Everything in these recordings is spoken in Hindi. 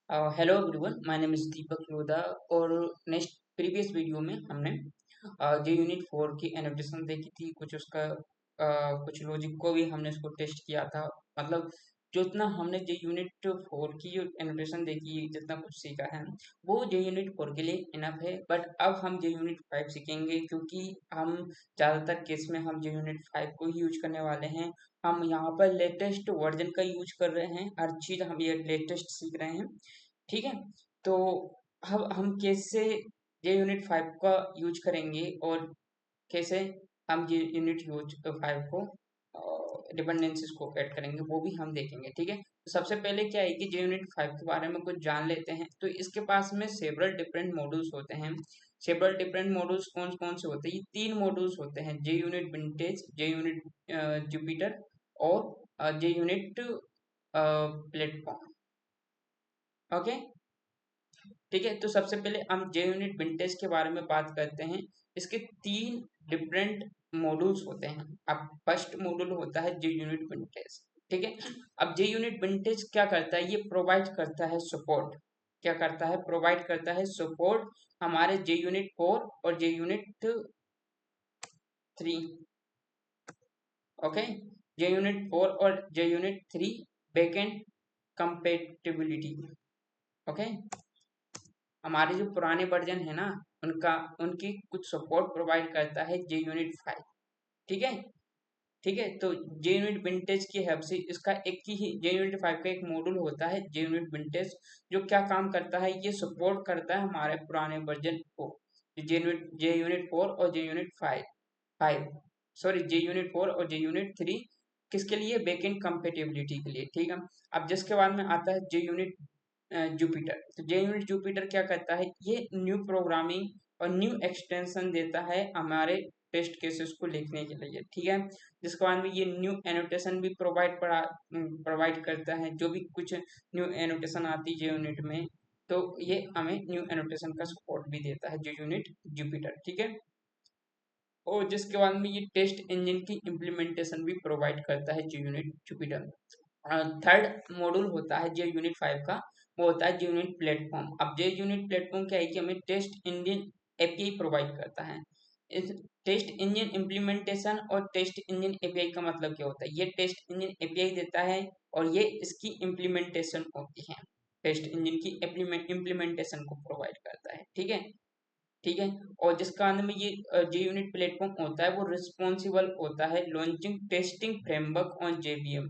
Hello everyone, my name is Deepak Lodha. और नेक्स्ट प्रीवियस वीडियो में हमने जो यूनिट 4 की एनोटेशन देखी थी, कुछ उसका कुछ लॉजिक को भी हमने उसको टेस्ट किया था। मतलब जितना हमने जो यूनिट 4 की जो एनोटेशन देखी, जितना कुछ सीखा है वो जो यूनिट 4 के लिए इनफ है। बट अब हम जो यूनिट 5 सीखेंगे, क्योंकि हम ज़्यादातर केस में हम जो यूनिट 5 को ही यूज करने वाले हैं। हम यहाँ पर लेटेस्ट वर्जन का यूज कर रहे हैं, हर चीज़ हम ये लेटेस्ट सीख रहे हैं। ठीक है। तो अब हम कैसे ये यूनिट 5 का यूज करेंगे और कैसे हम ये यूनिट यूज 5 को डिपेंडेंसीज को ऐड करेंगे, वो भी हम देखेंगे। ठीक है। तो सबसे पहले क्या है कि जे यूनिट 5 के बारे में कुछ जान लेते हैं। तो इसके पास में सेवरल डिफरेंट मॉड्यूल्स होते हैं। सेवरल डिफरेंट मॉड्यूल्स कौन कौन से होते हैं? ये तीन मॉड्यूल्स होते हैं: जे यूनिट विंटेज, जे यूनिट जुपिटर और जे यूनिट प्लेटफॉर्म। ओके। ठीक है। तो सबसे पहले हम जे यूनिट विंटेज के बारे में बात करते हैं। इसके तीन डिफरेंट मॉड्यूल्स होते हैं। अब फर्स्ट मॉड्यूल होता है जे यूनिट विंटेज। ठीक है। अब जे यूनिट विंटेज क्या करता है? ये प्रोवाइड करता है सपोर्ट। क्या करता है? प्रोवाइड करता है सपोर्ट हमारे जे यूनिट 4 और जे यूनिट 3। ओके। जे यूनिट 4 और जे यूनिट 3 बैकएंड कंपेटिबिलिटी। ओके। हमारे जो पुराने वर्जन है ना, उनका उनकी कुछ सपोर्ट प्रोवाइड करता है जे यूनिट 5। ठीक है। ठीक है। तो जे यूनिट विंटेज की हेल्प से इसका एक ही जे यूनिट 5 का एक मॉड्यूल होता है जे यूनिट विंटेज, जो क्या काम करता है? ये सपोर्ट करता है हमारे पुराने वर्जन को। जे यूनिट 4 और जे यूनिट 5 सॉरी, जे यूनिट 4 और जे यूनिट 3 किसके लिए? बैकएंड कंपेटिबिलिटी के लिए। ठीक है। अब जिसके बाद में आता है जे यूनिट जुपिटर। तो जे यूनिट जुपिटर क्या करता है? ये न्यू प्रोग्रामिंग और न्यू एक्सटेंशन देता है हमारे टेस्ट केसेस को लिखने के लिए। ठीक है। जिसके बाद में ये न्यू एनोटेशन भी प्रोवाइड करता है। जो भी कुछ न्यू एनोटेशन आती है जे यूनिट में, तो ये हमें न्यू एनोटेशन का सपोर्ट भी देता है जे यूनिट जुपिटर। ठीक है। और जिसके बाद में ये टेस्ट इंजन की इम्प्लीमेंटेशन भी प्रोवाइड करता है जे यूनिट जुपिटर। थर्ड मॉड्यूल होता है जे यूनिट 5 का, वो होता है जे यूनिट प्लेटफॉर्म। अब जे यूनिट प्लेटफॉर्म क्या है कि हमें टेस्ट इंजन एपीआई प्रोवाइड करता है। इस टेस्ट इंजन इम्प्लीमेंटेशन और टेस्ट इंजन एपीआई का मतलब क्या होता है? ये टेस्ट इंजन एपीआई देता है और ये इसकी इम्प्लीमेंटेशन होती है। टेस्ट इंजन की इम्प्लीमेंटेशन को प्रोवाइड करता है। ठीक है। ठीक है। और जिसका अंदर में ये जे यूनिट प्लेटफॉर्म होता है, वो रिस्पॉन्सिबल होता है launching testing framework on JBM.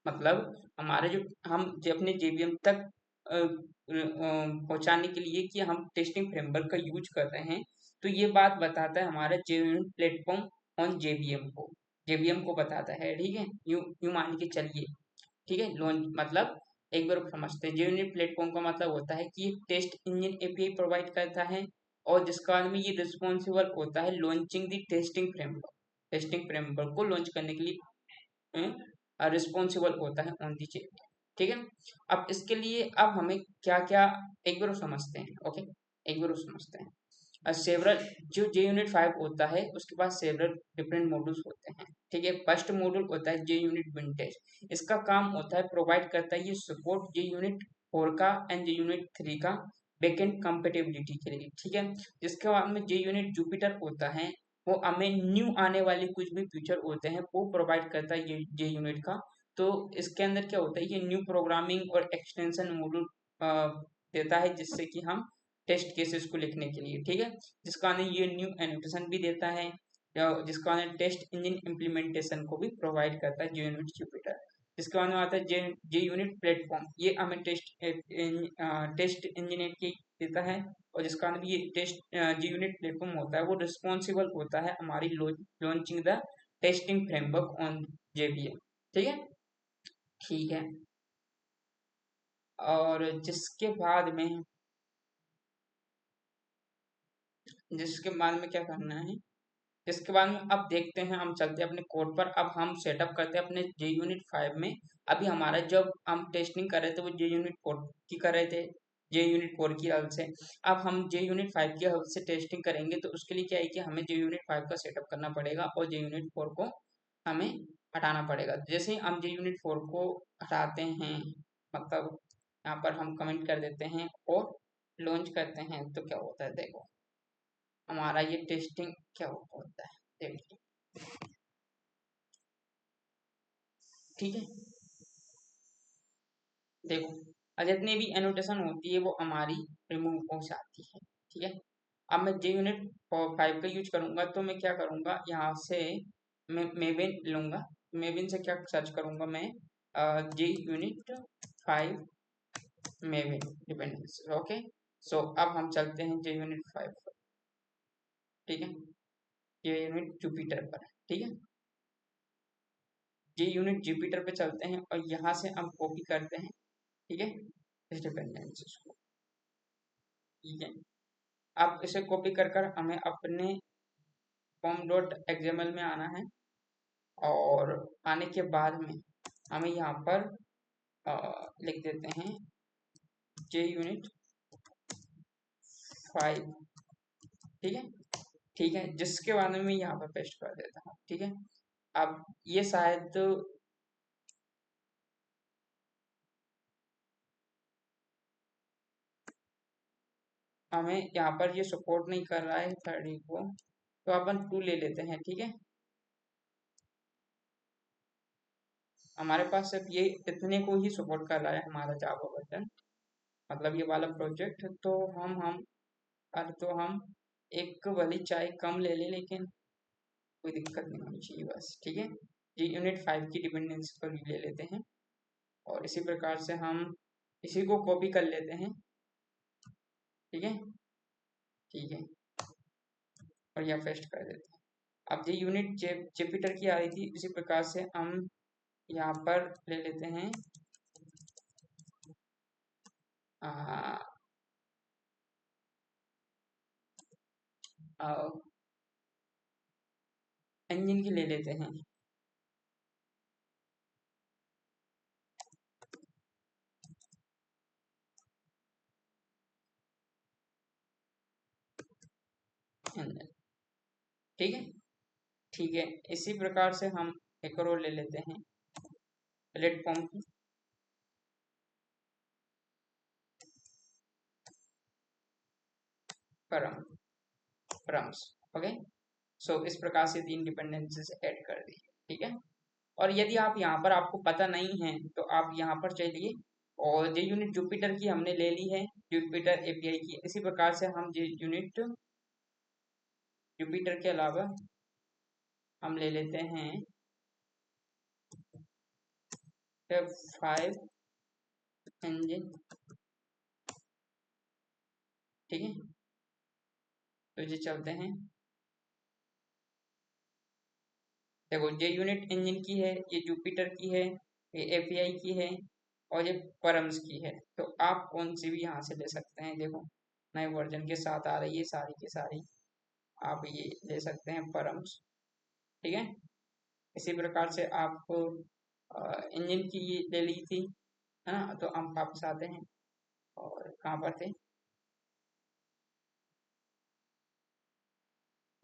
मतलब हमारे जो हम जो अपने जेबीएम तक पहुंचाने के लिए कि हम टेस्टिंग फ्रेमवर्क का यूज कर रहे हैं, तो ये बात बताता है हमारा जेबीएम प्लेटफॉर्म ऑन जेबीएम को बताता है। ठीक है। यू यू मान के चलिए। ठीक है। लॉन्च मतलब एक बार समझते हैं। जेयूनिट प्लेटफॉर्म का मतलब होता है कि टेस्ट इंजन एपीआई प्रोवाइड करता है और जिसका बाद में ये रिस्पॉन्सिबल होता है लॉन्चिंग दी टेस्टिंग फ्रेमवर्क को लॉन्च करने के लिए रिस्पॉन्सिबल होता है ऑन दी चेक। ठीक है। अब इसके लिए अब हमें क्या क्या एक बार समझते हैं। ओके। एक बार समझते हैं। सेवरल जो जे यूनिट 5 होता है, उसके पास सेवरल डिफरेंट मॉड्यूल्स होते हैं। ठीक है। फर्स्ट मॉड्यूल होता है जे यूनिट विंटेज। इसका काम होता है प्रोवाइड करता है ये सपोर्ट जे यूनिट 4 का एंड जे यूनिट 3 का बैकएंड कंपेटिबिलिटी के लिए। ठीक है। जिसके बाद में जे यूनिट जुपिटर होता है, वो हमें न्यू आने वाले कुछ भी फीचर होते हैं वो प्रोवाइड करता है ये जे यूनिट का। तो इसके अंदर क्या होता है? ये न्यू प्रोग्रामिंग और एक्सटेंशन मॉड्यूल देता है, जिससे कि हम टेस्ट केसेस को लिखने के लिए। ठीक है। जिसका हमें ये न्यू एनोटेशन भी देता है, जिसका हमें टेस्ट इंजन इम्प्लीमेंटेशन को भी प्रोवाइड करता है जे यूनिट जुपिटर। जिसके बाद में आता है जे यूनिट प्लेटफॉर्म। ये हमें टेस्ट इंजन की देता है और जिसका मतलब ये टेस्ट जे यूनिट प्लेटफॉर्म होता है, वो रिस्पॉन्सिबल होता है हमारी launching the testing framework on JBM. ठीक है। ठीक है। और जिसके बाद में क्या करना है? इसके बाद में अब देखते हैं, हम चलते हैं अपने कोड पर। अब हम सेटअप करते हैं अपने जे यूनिट 5 में। अभी हमारा जब हम टेस्टिंग कर रहे थे वो जे यूनिट 4 की कर रहे थे, जे यूनिट 4 की हेल्प से। अब हम जे यूनिट 5 की हेल्प से टेस्टिंग करेंगे, तो उसके लिए क्या है कि हमें जे यूनिट 5 का सेटअप करना पड़ेगा और जे यूनिट 4 को हमें हटाना पड़ेगा। जैसे ही हम जे यूनिट 4 को हटाते हैं, मतलब यहाँ पर हम कमेंट कर देते हैं और लॉन्च करते हैं तो क्या होता है, देखो हमारा ये टेस्टिंग क्या होता है, देखिए ठीक है। देखो और जितनी भी एनोटेशन होती है वो हमारी रिमूव हो जाती है, ठीक है। अब मैं जे यूनिट 5 का यूज करूंगा तो मैं क्या करूंगा, यहाँ से मैं मेबिन लूंगा। मेबिन से क्या सर्च करूंगा मैं, जे यूनिट 5 मेबिन डिपेंडेंसी। ओके, सो अब हम चलते हैं जे यूनिट 5 पर, ठीक है। जे यूनिट जुपिटर पर, ठीक है। जे यूनिट जुपिटर पे चलते हैं और यहाँ से हम कॉपी करते हैं, ठीक है, इस डिपेंडेंसीज को, ठीक है। अब इसे कॉपी कर कर हमें अपने फॉर्म डॉट एक्सएमएल में आना है और आने के बाद में हमें यहाँ पर लिख देते हैं जे यूनिट 5, ठीक है। ठीक है, जिसके बाद में मैं यहाँ पर पेस्ट कर देता हूँ, ठीक है। अब ये शायद हमें यहाँ पर ये सपोर्ट नहीं कर रहा है 30 को, तो अपन 2 ले लेते हैं, ठीक है। हमारे पास सिर्फ ये इतने को ही सपोर्ट कर रहा है हमारा जावा वर्जन, मतलब ये वाला प्रोजेक्ट। तो हम अरे तो हम एक वाली चाय कम ले लें, लेकिन कोई दिक्कत नहीं होनी चाहिए बस, ठीक है। ये यूनिट 5 की डिपेंडेंसी पर ले लेते हैं और इसी प्रकार से हम इसी को कॉपी कर लेते हैं, ठीक है। ठीक है, और यहाँ पेस्ट कर देते हैं। अब ये यूनिट जेपिटर की आ रही थी, इसी प्रकार से हम यहाँ पर ले लेते हैं इंजन की ले लेते हैं। इंजन, ठीक है। ठीक है, इसी प्रकार से हम एक और ले लेते हैं प्लेटफॉर्म की, परम परम्स, ओके। सो इस प्रकार से 3 डिपेंडेंसीज ऐड कर दी, ठीक है। और यदि आप यहाँ पर आपको पता नहीं है तो आप यहाँ पर चलिए और जे यूनिट जुपिटर की हमने ले ली है, जुपिटर एपीआई की। इसी प्रकार से हम जे यूनिट जुपिटर के अलावा हम ले लेते हैं 5 इंजन, ठीक है। तो ये चलते हैं, देखो ये यूनिट इंजन की है, ये जुपिटर की है, ये एपीआई की है और ये परम्स की है। तो आप कौन सी भी यहाँ से ले सकते हैं, देखो नए वर्जन के साथ आ रही है सारी की सारी, आप ये ले सकते हैं परम्स, ठीक है। इसी प्रकार से आप इंजन की ये ले ली थी, है ना। तो हम वापस आते हैं और कहाँ पर थे,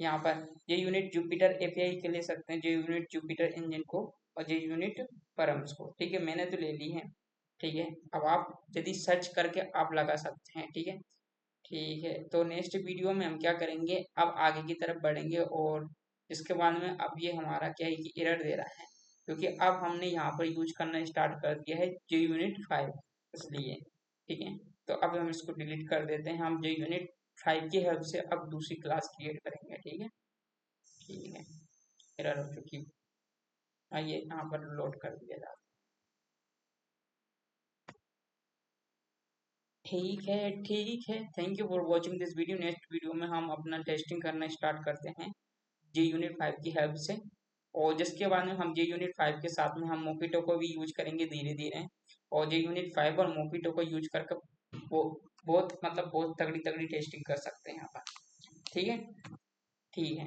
यहाँ पर ये यूनिट जुपिटर एपीआई के ले सकते हैं, जो यूनिट जुपिटर इंजन को और जो यूनिट परम्स को, ठीक है। मैंने तो ले ली है, ठीक है। अब आप यदि सर्च करके आप लगा सकते हैं, ठीक है। ठीक है, तो नेक्स्ट वीडियो में हम क्या करेंगे, अब आगे की तरफ बढ़ेंगे और इसके बाद में अब ये हमारा क्या है कि एरर दे रहा है, क्योंकि अब हमने यहाँ पर यूज करना स्टार्ट कर दिया है जे यूनिट 5, इसलिए, ठीक है। तो अब हम इसको डिलीट कर देते हैं, हम जे यूनिट 5 की हेल्प से अब दूसरी क्लास क्रिएट करेंगे, ठीक है। ठीक है, एरर हो चुकी, आइए यहाँ पर लोड कर दिया जाता, ठीक है। ठीक है, thank you for watching this video. Next video में हम अपना टेस्टिंग करना स्टार्ट करते हैं जे यूनिट 5 की हेल्प से, और जिसके बाद में हम जे यूनिट 5 के साथ में हम मोपिटो को भी यूज करेंगे धीरे धीरे, और जे यूनिट 5 और मोपिटो को यूज करके वो बहुत मतलब बहुत तगड़ी तगड़ी टेस्टिंग कर सकते हैं यहाँ पर, ठीक है। ठीक है।